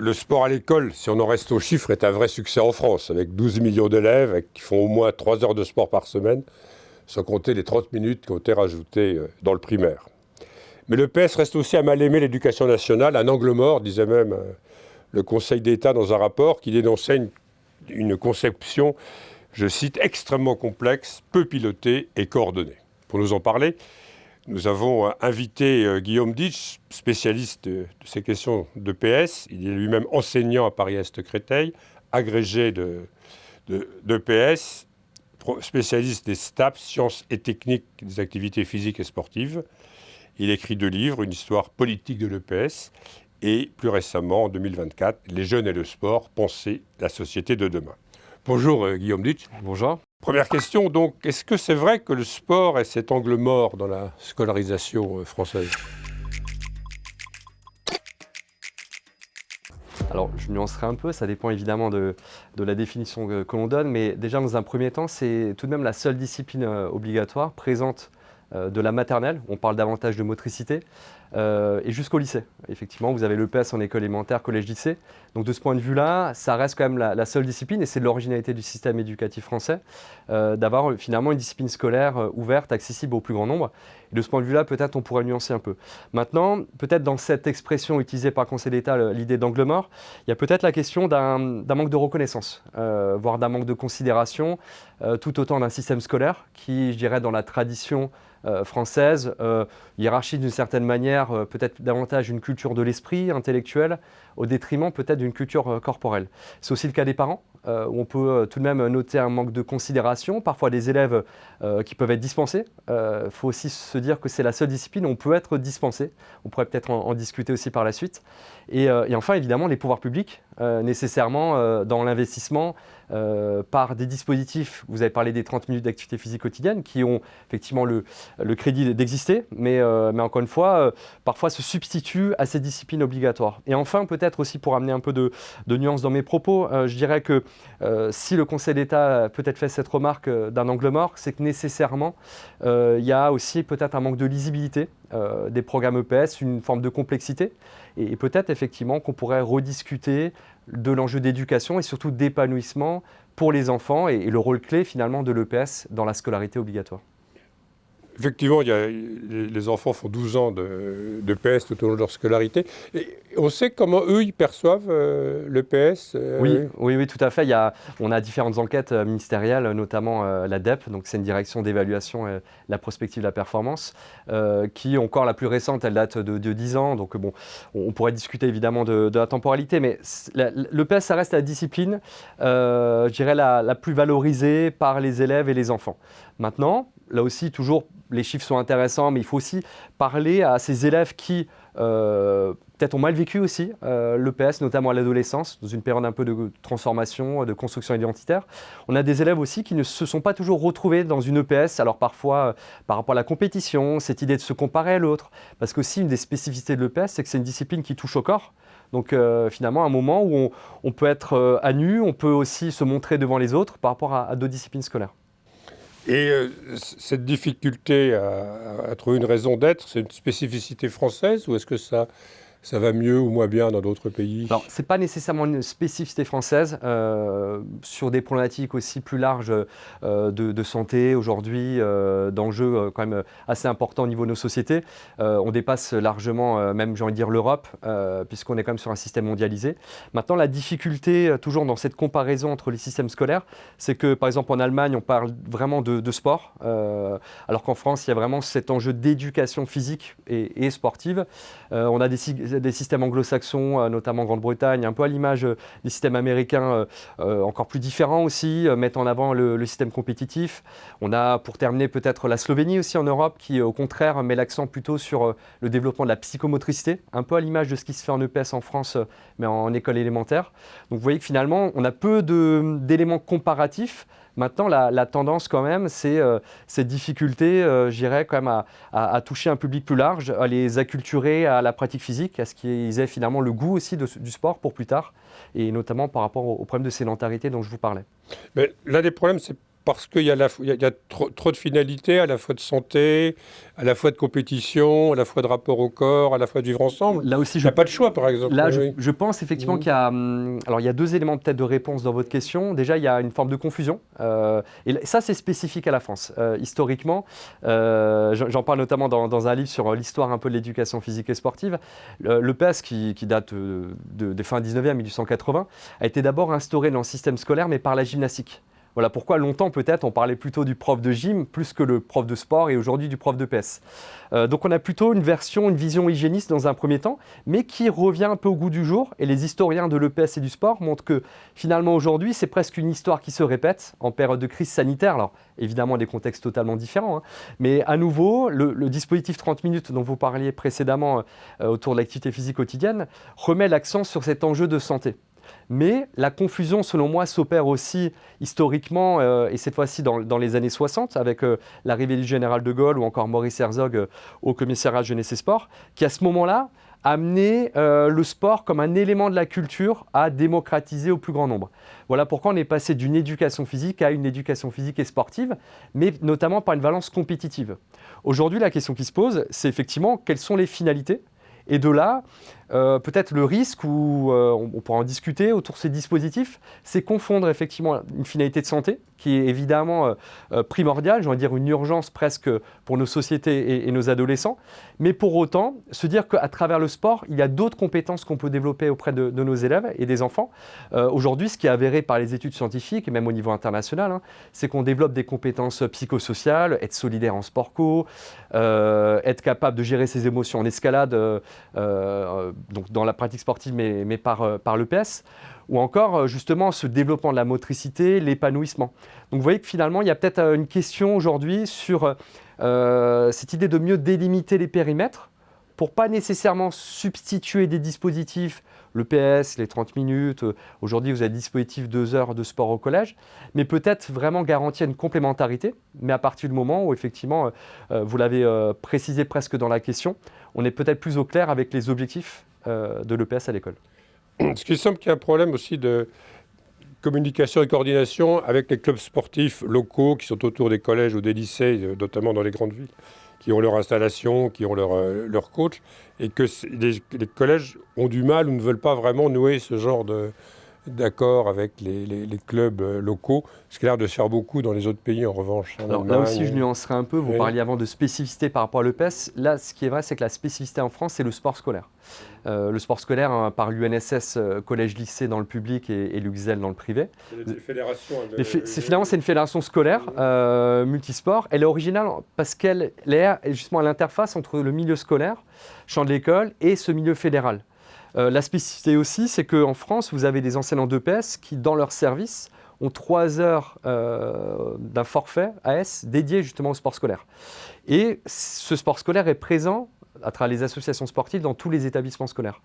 le sport à l'école, si on en reste aux chiffres, est un vrai succès en France, avec 12 millions d'élèves qui font au moins 3 heures de sport par semaine, sans compter les 30 minutes qui ont été rajoutées dans le primaire. Mais le PS reste aussi à mal aimer l'éducation nationale, un angle mort, disait même le Conseil d'État dans un rapport qui dénonçait une conception, je cite, extrêmement complexe, peu pilotée et coordonnée. Pour nous en parler, nous avons invité Guillaume Ditsch, spécialiste de ces questions de PS. Il est lui-même enseignant à Paris-Est-Créteil, agrégé de PS, spécialiste des STAPS, sciences et techniques des activités physiques et sportives. Il écrit 2 livres, une histoire politique de l'EPS et plus récemment, en 2024, Les jeunes et le sport, penser la société de demain. Bonjour Guillaume Ditsch. Bonjour. Première question, donc, est-ce que c'est vrai que le sport est cet angle mort dans la scolarisation française ? Alors, je nuancerai un peu, ça dépend évidemment de la définition que l'on donne, mais déjà dans un premier temps, c'est tout de même la seule discipline obligatoire présente de la maternelle, on parle davantage de motricité, et jusqu'au lycée. Effectivement, vous avez l'EPS en école élémentaire, collège-lycée. Donc de ce point de vue-là, ça reste quand même la seule discipline, et c'est de l'originalité du système éducatif français, d'avoir finalement une discipline scolaire ouverte, accessible au plus grand nombre. Et de ce point de vue-là, peut-être on pourrait nuancer un peu. Maintenant, peut-être dans cette expression utilisée par le Conseil d'État, l'idée d'angle mort, il y a peut-être la question d'un manque de reconnaissance, voire d'un manque de considération, tout autant d'un système scolaire qui, je dirais, dans la tradition française, hiérarchie d'une certaine manière, peut-être davantage une culture de l'esprit intellectuel, au détriment peut-être d'une culture corporelle. C'est aussi le cas des parents, où on peut tout de même noter un manque de considération, parfois des élèves qui peuvent être dispensés. Il faut aussi se dire que c'est la seule discipline où on peut être dispensé. On pourrait peut-être en discuter aussi par la suite. Et enfin, évidemment, les pouvoirs publics, nécessairement dans l'investissement, par des dispositifs, vous avez parlé des 30 minutes d'activité physique quotidienne, qui ont effectivement le crédit d'exister, mais encore une fois, parfois se substituent à ces disciplines obligatoires. Et enfin, peut-être aussi pour amener un peu de nuance dans mes propos, je dirais que si le Conseil d'État a peut-être fait cette remarque d'un angle mort, c'est que nécessairement, il y a aussi peut-être un manque de lisibilité des programmes EPS, une forme de complexité, et peut-être effectivement qu'on pourrait rediscuter de l'enjeu d'éducation et surtout d'épanouissement pour les enfants et le rôle clé finalement de l'EPS dans la scolarité obligatoire. Effectivement, les enfants font 12 ans de PS tout au long de leur scolarité. Et on sait comment eux, ils perçoivent le PS Oui, tout à fait. On a différentes enquêtes ministérielles, notamment la DEP, donc c'est une direction d'évaluation et la prospective de la performance, qui, encore la plus récente, elle date de 10 ans. Donc bon, on pourrait discuter évidemment de la temporalité, mais le PS, ça reste la discipline, je dirais, la plus valorisée par les élèves et les enfants. Maintenant, là aussi, toujours, les chiffres sont intéressants, mais il faut aussi parler à ces élèves qui, peut-être ont mal vécu aussi l'EPS, notamment à l'adolescence, dans une période un peu de transformation, de construction identitaire. On a des élèves aussi qui ne se sont pas toujours retrouvés dans une EPS, alors parfois par rapport à la compétition, cette idée de se comparer à l'autre, parce qu'aussi une des spécificités de l'EPS, c'est que c'est une discipline qui touche au corps. Donc finalement, un moment où on peut être à nu, on peut aussi se montrer devant les autres par rapport à d'autres disciplines scolaires. Et cette difficulté à trouver une raison d'être, c'est une spécificité française ou est-ce que ça va mieux ou moins bien dans d'autres pays ? Alors, ce n'est pas nécessairement une spécificité française, sur des problématiques aussi plus larges de santé aujourd'hui, d'enjeux quand même assez importants au niveau de nos sociétés. On dépasse largement, même j'ai envie de dire, l'Europe, puisqu'on est quand même sur un système mondialisé. Maintenant, la difficulté, toujours dans cette comparaison entre les systèmes scolaires, c'est que, par exemple, en Allemagne, on parle vraiment de sport, alors qu'en France, il y a vraiment cet enjeu d'éducation physique et sportive. On a des systèmes anglo-saxons, notamment en Grande-Bretagne, un peu à l'image des systèmes américains, encore plus différents aussi, mettent en avant le système compétitif. On a, pour terminer, peut-être la Slovénie aussi en Europe, qui au contraire met l'accent plutôt sur le développement de la psychomotricité, un peu à l'image de ce qui se fait en EPS en France, mais en école élémentaire. Donc vous voyez que finalement, on a peu d'éléments comparatifs. Maintenant, la tendance quand même, c'est cette difficulté, je dirais, quand même à toucher un public plus large, à les acculturer à la pratique physique, à ce qu'ils aient finalement le goût aussi du sport pour plus tard, et notamment par rapport au problème de sédentarité dont je vous parlais. Mais l'un des problèmes, c'est parce qu'il y a trop de finalités, à la fois de santé, à la fois de compétition, à la fois de rapport au corps, à la fois de vivre ensemble. Là aussi, il n'y a pas de choix, par exemple. Là, je pense effectivement qu'il y a... Alors, il y a deux éléments peut-être de réponse dans votre question. Déjà, il y a une forme de confusion. Et ça, c'est spécifique à la France. Historiquement, j'en parle notamment dans un livre sur l'histoire un peu de l'éducation physique et sportive. L'EPS, qui date des fins 19e, 1880, a été d'abord instauré dans le système scolaire, mais par la gymnastique. Voilà pourquoi longtemps peut-être on parlait plutôt du prof de gym plus que le prof de sport et aujourd'hui du prof de PS. Donc on a plutôt une vision hygiéniste dans un premier temps, mais qui revient un peu au goût du jour. Et les historiens de l'EPS et du sport montrent que finalement aujourd'hui c'est presque une histoire qui se répète en période de crise sanitaire. Alors évidemment des contextes totalement différents, hein. Mais à nouveau le dispositif 30 minutes dont vous parliez précédemment autour de l'activité physique quotidienne remet l'accent sur cet enjeu de santé. Mais la confusion, selon moi, s'opère aussi historiquement, et cette fois-ci dans les années 60, avec l'arrivée du général de Gaulle ou encore Maurice Herzog au commissariat Jeunesse et Sport, qui à ce moment-là a amené le sport comme un élément de la culture à démocratiser au plus grand nombre. Voilà pourquoi on est passé d'une éducation physique à une éducation physique et sportive, mais notamment par une valence compétitive. Aujourd'hui, la question qui se pose, c'est effectivement quelles sont les finalités. Et de là, peut-être le risque, où on pourra en discuter autour de ces dispositifs, c'est confondre effectivement une finalité de santé, qui est évidemment primordiale, j'ai envie de dire une urgence presque pour nos sociétés et nos adolescents, mais pour autant se dire qu'à travers le sport, il y a d'autres compétences qu'on peut développer auprès de nos élèves et des enfants. Aujourd'hui, ce qui est avéré par les études scientifiques, et même au niveau international, hein, c'est qu'on développe des compétences psychosociales, être solidaire en sport co, être capable de gérer ses émotions en escalade, donc dans la pratique sportive, mais par l'EPS, ou encore justement ce développement de la motricité, l'épanouissement. Donc vous voyez que finalement, il y a peut-être une question aujourd'hui sur cette idée de mieux délimiter les périmètres pour pas nécessairement substituer des dispositifs, l'EPS, les 30 minutes, aujourd'hui vous avez des dispositifs 2 heures de sport au collège, mais peut-être vraiment garantir une complémentarité, mais à partir du moment où effectivement, vous l'avez précisé presque dans la question, on est peut-être plus au clair avec les objectifs de l'EPS à l'école. Ce qui semble qu'il y a un problème aussi de communication et coordination avec les clubs sportifs locaux qui sont autour des collèges ou des lycées, notamment dans les grandes villes, qui ont leur installation, qui ont leur coach, et que les collèges ont du mal ou ne veulent pas vraiment nouer ce genre d'accord avec les clubs locaux, ce qui a l'air de se faire beaucoup dans les autres pays en revanche. Alors, là aussi, je nuancerai un peu. Vous parliez avant de spécificité par rapport à l'EPS. Là, ce qui est vrai, c'est que la spécificité en France, c'est le sport scolaire. Le sport scolaire, hein, par l'UNSS, collège-lycée dans le public et l'UXEL dans le privé. C'est des fédérations. Finalement, c'est une fédération scolaire multisport. Elle est originale parce qu'elle est justement à l'interface entre le milieu scolaire, champ de l'école, et ce milieu fédéral. La spécificité aussi, c'est qu'en France, vous avez des enseignants d'EPS qui, dans leur service, ont 3 heures d'un forfait AS dédié justement au sport scolaire. Et ce sport scolaire est présent à travers les associations sportives dans tous les établissements scolaires.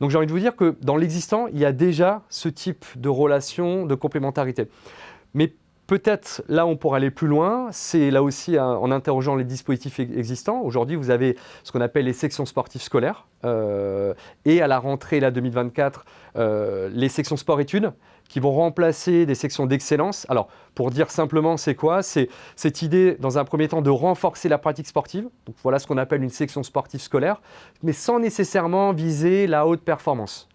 Donc j'ai envie de vous dire que dans l'existant, il y a déjà ce type de relation, de complémentarité. Mais peut-être là on pourra aller plus loin, c'est là aussi en interrogeant les dispositifs existants. Aujourd'hui, vous avez ce qu'on appelle les sections sportives scolaires et à la rentrée là, 2024, les sections sport-études qui vont remplacer des sections d'excellence. Alors, pour dire simplement, c'est quoi ? C'est cette idée, dans un premier temps, de renforcer la pratique sportive. Donc, voilà ce qu'on appelle une section sportive scolaire, mais sans nécessairement viser la haute performance.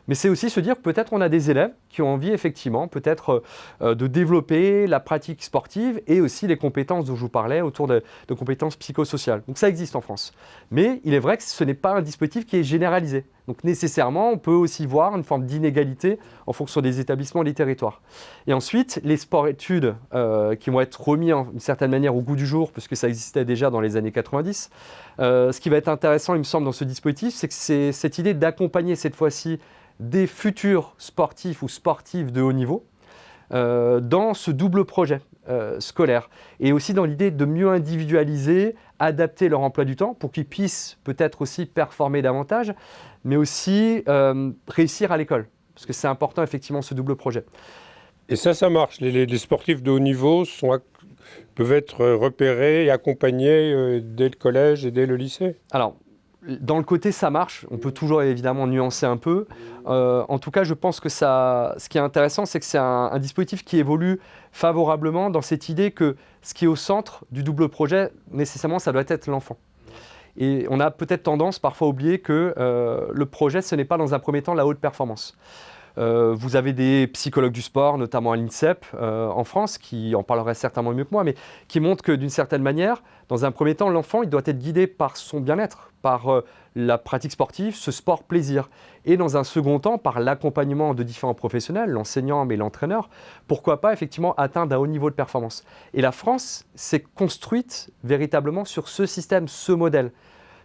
Mais c'est aussi se dire que peut-être on a des élèves qui ont envie effectivement peut-être de développer la pratique sportive et aussi les compétences dont je vous parlais autour de compétences psychosociales. Donc ça existe en France. Mais il est vrai que ce n'est pas un dispositif qui est généralisé. Donc nécessairement, on peut aussi voir une forme d'inégalité en fonction des établissements et des territoires. Et ensuite, les sports-études qui vont être remis d'une certaine manière au goût du jour, puisque ça existait déjà dans les années 90. Ce qui va être intéressant, il me semble, dans ce dispositif, c'est que c'est cette idée d'accompagner cette fois-ci des futurs sportifs ou sportives de haut niveau dans ce double projet scolaire et aussi dans l'idée de mieux individualiser, adapter leur emploi du temps pour qu'ils puissent peut-être aussi performer davantage, mais aussi réussir à l'école, parce que c'est important effectivement ce double projet. Et ça marche. Les sportifs de haut niveau peuvent être repérés et accompagnés dès le collège et dès le lycée. Alors, dans le côté ça marche, on peut toujours évidemment nuancer un peu. En tout cas, je pense que ce qui est intéressant, c'est que c'est un dispositif qui évolue favorablement dans cette idée que ce qui est au centre du double projet, nécessairement, ça doit être l'enfant. Et on a peut-être tendance parfois à oublier que le projet, ce n'est pas dans un premier temps la haute performance. Vous avez des psychologues du sport, notamment à l'INSEP en France, qui en parleraient certainement mieux que moi, mais qui montrent que d'une certaine manière, dans un premier temps, l'enfant il doit être guidé par son bien-être, par la pratique sportive, ce sport plaisir. Et dans un second temps, par l'accompagnement de différents professionnels, l'enseignant mais l'entraîneur, pourquoi pas effectivement atteindre un haut niveau de performance. Et la France s'est construite véritablement sur ce système, ce modèle.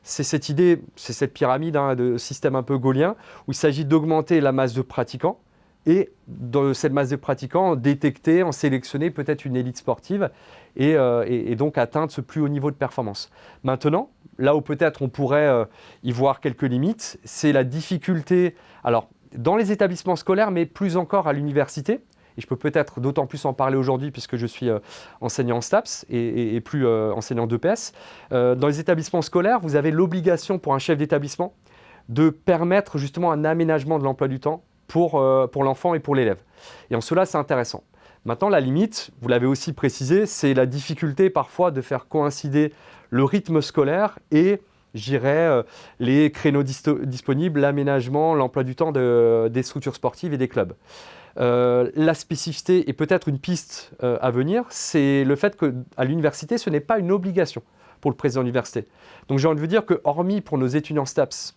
C'est cette idée, c'est cette pyramide de système un peu gaulien, où il s'agit d'augmenter la masse de pratiquants et dans cette masse de pratiquants, détecter, en sélectionner peut-être une élite sportive et donc atteindre ce plus haut niveau de performance. Maintenant, là où peut-être on pourrait y voir quelques limites, c'est la difficulté, alors dans les établissements scolaires, mais plus encore à l'université. Et je peux peut-être d'autant plus en parler aujourd'hui puisque je suis enseignant en STAPS et plus enseignant d'EPS. Dans les établissements scolaires, vous avez l'obligation pour un chef d'établissement de permettre justement un aménagement de l'emploi du temps pour l'enfant et pour l'élève. Et en cela, c'est intéressant. Maintenant, la limite, vous l'avez aussi précisé, c'est la difficulté parfois de faire coïncider le rythme scolaire et les créneaux disponibles, l'aménagement, l'emploi du temps des structures sportives et des clubs. La spécificité et peut-être une piste à venir, c'est le fait qu'à l'université, ce n'est pas une obligation pour le président de l'université. Donc j'ai envie de vous dire que, hormis pour nos étudiants STAPS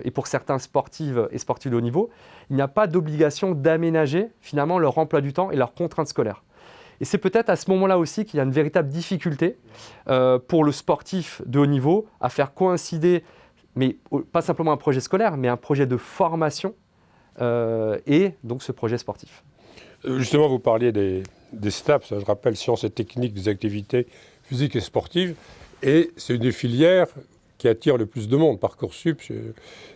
et pour certains sportifs et sportifs de haut niveau, il n'y a pas d'obligation d'aménager finalement leur emploi du temps et leurs contraintes scolaires. Et c'est peut-être à ce moment-là aussi qu'il y a une véritable difficulté pour le sportif de haut niveau à faire coïncider, mais pas simplement un projet scolaire, mais un projet de formation et donc ce projet sportif. Justement, vous parliez des STAPS, je rappelle, sciences et techniques des activités physiques et sportives, et c'est une des filières qui attire le plus de monde. Parcoursup,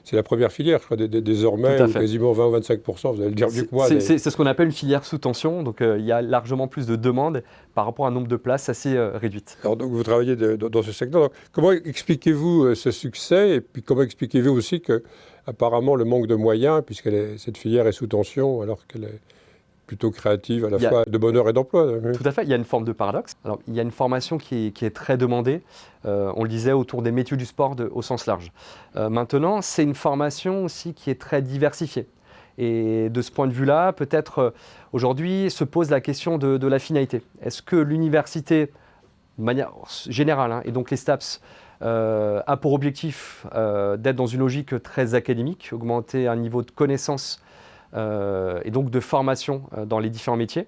c'est la première filière, je crois, désormais, quasiment 20 ou 25%, vous allez le dire mieux que moi. C'est ce qu'on appelle une filière sous tension, donc il y a largement plus de demandes par rapport à un nombre de places assez réduite. Alors donc vous travaillez dans ce secteur. Donc, comment expliquez-vous ce succès, et puis comment expliquez-vous aussi que apparemment le manque de moyens, puisque cette filière est sous tension, alors qu'elle est plutôt créative à la fois de bonheur et d'emploi. Tout à fait, il y a une forme de paradoxe. Alors, il y a une formation qui est très demandée, on le disait, autour des métiers du sport au sens large. Maintenant, c'est une formation aussi qui est très diversifiée. Et de ce point de vue-là, peut-être aujourd'hui se pose la question de la finalité. Est-ce que l'université, de manière générale, et donc les STAPS, a pour objectif d'être dans une logique très académique, augmenter un niveau de connaissance et donc de formation dans les différents métiers.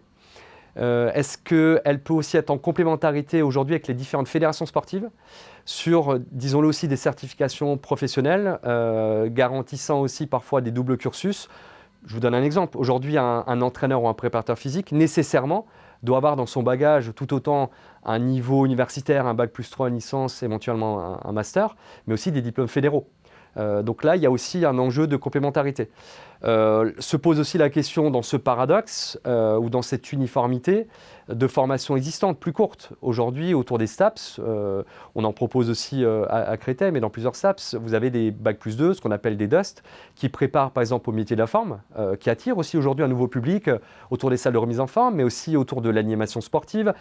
Est-ce qu'elle peut aussi être en complémentarité aujourd'hui avec les différentes fédérations sportives sur, disons-le aussi, des certifications professionnelles, garantissant aussi parfois des doubles cursus. Je vous donne un exemple. Aujourd'hui, un entraîneur ou un préparateur physique, nécessairement, doit avoir dans son bagage tout autant un niveau universitaire, un bac+3, une licence, éventuellement un master, mais aussi des diplômes fédéraux. Donc là, il y a aussi un enjeu de complémentarité. Se pose aussi la question dans ce paradoxe ou dans cette uniformité de formation existante plus courte. Aujourd'hui, autour des STAPS, on en propose aussi à Créteil, mais dans plusieurs STAPS, vous avez des bac+2, ce qu'on appelle des DUST, qui préparent par exemple au métier de la forme, qui attirent aussi aujourd'hui un nouveau public autour des salles de remise en forme, mais aussi autour de l'animation sportive,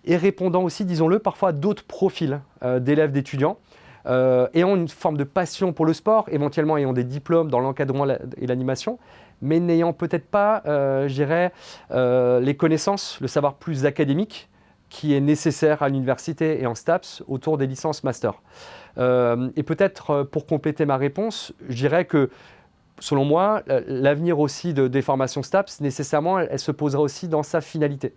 et répondant aussi, disons-le, parfois à d'autres profils d'élèves, d'étudiants, ayant une forme de passion pour le sport, éventuellement ayant des diplômes dans l'encadrement et l'animation, mais n'ayant peut-être pas, les connaissances, le savoir plus académique qui est nécessaire à l'université et en STAPS autour des licences master. Et peut-être pour compléter ma réponse, je dirais que selon moi, l'avenir aussi des formations STAPS, nécessairement, elle se posera aussi dans sa finalité.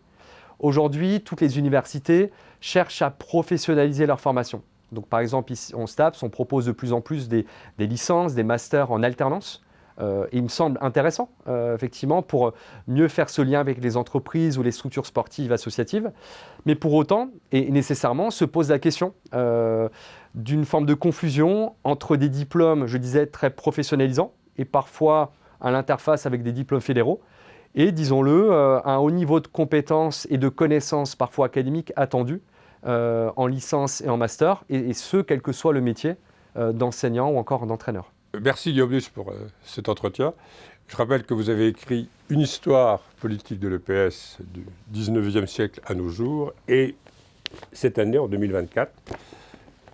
Aujourd'hui, toutes les universités cherchent à professionnaliser leur formation. Donc, par exemple, ici, en STAPS, on propose de plus en plus des licences, des masters en alternance. Et il me semble intéressant, effectivement, pour mieux faire ce lien avec les entreprises ou les structures sportives associatives. Mais pour autant, et nécessairement, se pose la question d'une forme de confusion entre des diplômes, je disais, très professionnalisants et parfois à l'interface avec des diplômes fédéraux. Et, disons-le, un haut niveau de compétences et de connaissances parfois académiques attendus en licence et en master, et ce, quel que soit le métier d'enseignants ou encore d'entraîneurs. Merci Guillaume Luce pour cet entretien. Je rappelle que vous avez écrit une histoire politique de l'EPS du 19e siècle à nos jours et cette année, en 2024,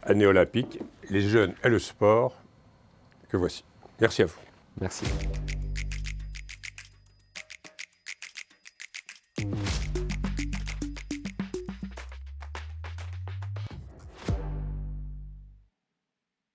année olympique, les jeunes et le sport, que voici. Merci à vous. Merci.